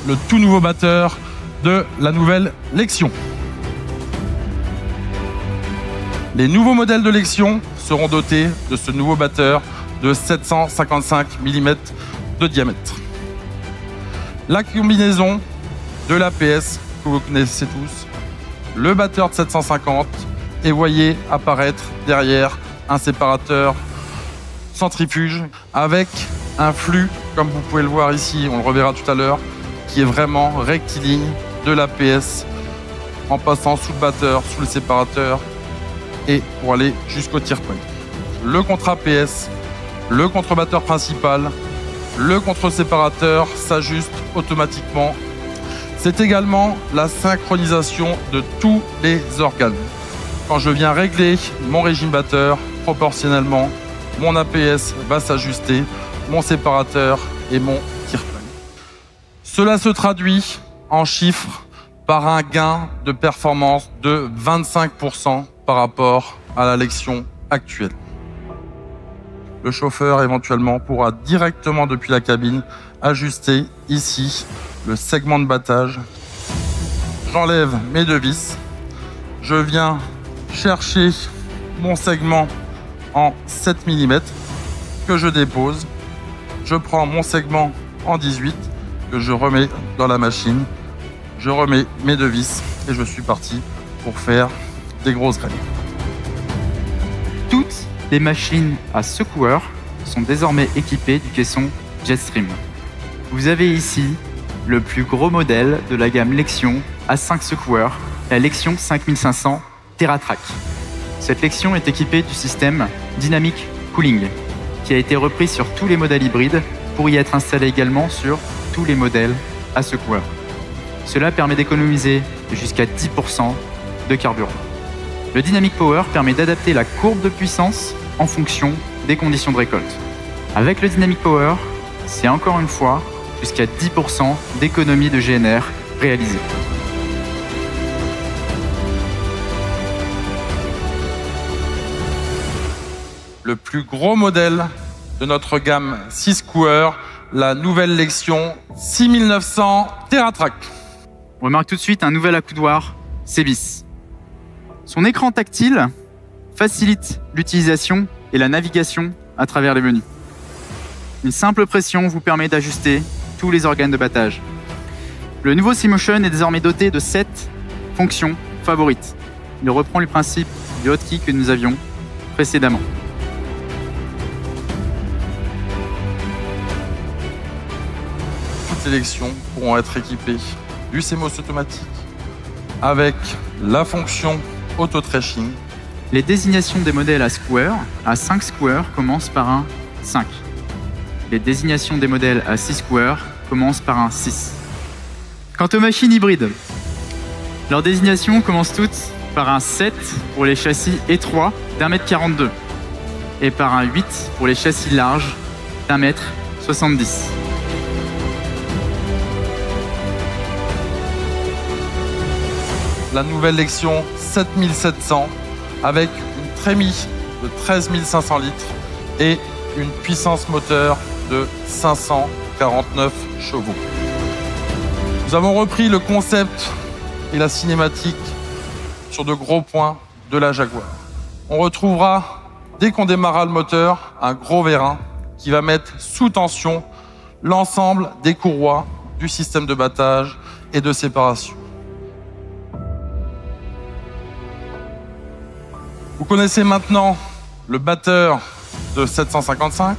le tout nouveau batteur de la nouvelle Lexion. Les nouveaux modèles de Lexion seront dotés de ce nouveau batteur de 755 mm de diamètre. La combinaison de l'APS que vous connaissez tous, le batteur de 750 et voyez apparaître derrière un séparateur centrifuge avec un flux, comme vous pouvez le voir ici, on le reverra tout à l'heure, qui est vraiment rectiligne de l'APS en passant sous le batteur, sous le séparateur et pour aller jusqu'au tire point. Le contre-APS, le contre-batteur principal, le contre-séparateur s'ajuste automatiquement. C'est également la synchronisation de tous les organes. Quand je viens régler mon régime batteur, proportionnellement, mon APS va s'ajuster, mon séparateur et mon tire-point. Cela se traduit en chiffres par un gain de performance de 25% par rapport à la Lexion actuelle. Le chauffeur éventuellement pourra directement depuis la cabine ajuster ici le segment de battage. J'enlève mes deux vis. Je viens chercher mon segment en 7 mm que je dépose. Je prends mon segment en 18 que je remets dans la machine. Je remets mes deux vis et je suis parti pour faire des grosses graines. Toutes les machines à secoueur sont désormais équipées du caisson Jetstream. Vous avez ici le plus gros modèle de la gamme Lexion à 5 secoueurs, la Lexion 5500 TerraTrack. Cette Lexion est équipée du système Dynamic Cooling, qui a été repris sur tous les modèles hybrides pour y être installé également sur tous les modèles à secoueur. Cela permet d'économiser jusqu'à 10% de carburant. Le Dynamic Power permet d'adapter la courbe de puissance en fonction des conditions de récolte. Avec le Dynamic Power, c'est encore une fois jusqu'à 10% d'économie de GNR réalisée. Le plus gros modèle de notre gamme 6 coureurs, la nouvelle Lexion 6900 TerraTrack. On remarque tout de suite un nouvel accoudoir Cebis. Son écran tactile facilite l'utilisation et la navigation à travers les menus. Une simple pression vous permet d'ajuster tous les organes de battage. Le nouveau C-Motion est désormais doté de 7 fonctions favorites. Il reprend le principe du hotkey que nous avions précédemment. Toutes les Lexions pourront être équipées du CMOS automatique avec la fonction auto-trashing. Les désignations des modèles à square, à 5 squares, commencent par un 5. Les désignations des modèles à 6 squares commencent par un 6. Quant aux machines hybrides, leurs désignations commencent toutes par un 7 pour les châssis étroits d'1,42 m et par un 8 pour les châssis larges d'1,70 m. La nouvelle Lexion 7700 avec une trémie de 13 500 litres et une puissance moteur de 549 chevaux. Nous avons repris le concept et la cinématique sur de gros points de la Jaguar. On retrouvera, dès qu'on démarrera le moteur, un gros vérin qui va mettre sous tension l'ensemble des courroies du système de battage et de séparation. Vous connaissez maintenant le batteur de 755.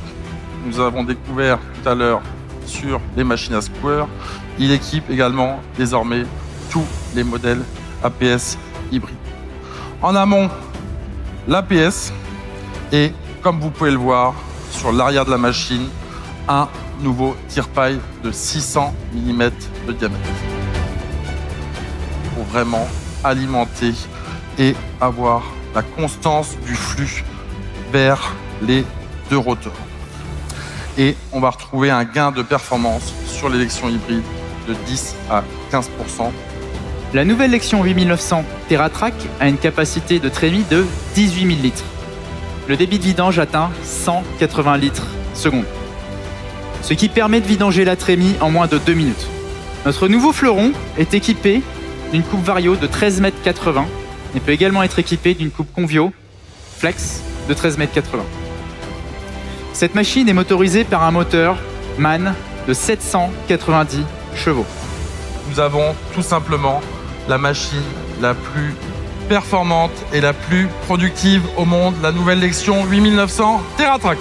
Nous avons découvert tout à l'heure sur les machines à square. Il équipe également désormais tous les modèles APS hybrides. En amont, l'APS et comme vous pouvez le voir sur l'arrière de la machine, un nouveau tire-paille de 600 mm de diamètre pour vraiment alimenter et avoir la constance du flux vers les deux rotors. Et on va retrouver un gain de performance sur les Lexion hybrides de 10 à 15%. La nouvelle Lexion 8900 TerraTrack a une capacité de trémie de 18 000 litres. Le débit de vidange atteint 180 litres seconde, ce qui permet de vidanger la trémie en moins de 2 minutes. Notre nouveau fleuron est équipé d'une coupe Vario de 13,80 m et peut également être équipé d'une coupe Convio Flex de 13,80 m. Cette machine est motorisée par un moteur MAN de 790 chevaux. Nous avons tout simplement la machine la plus performante et la plus productive au monde, la nouvelle Lexion 8900 TerraTrack.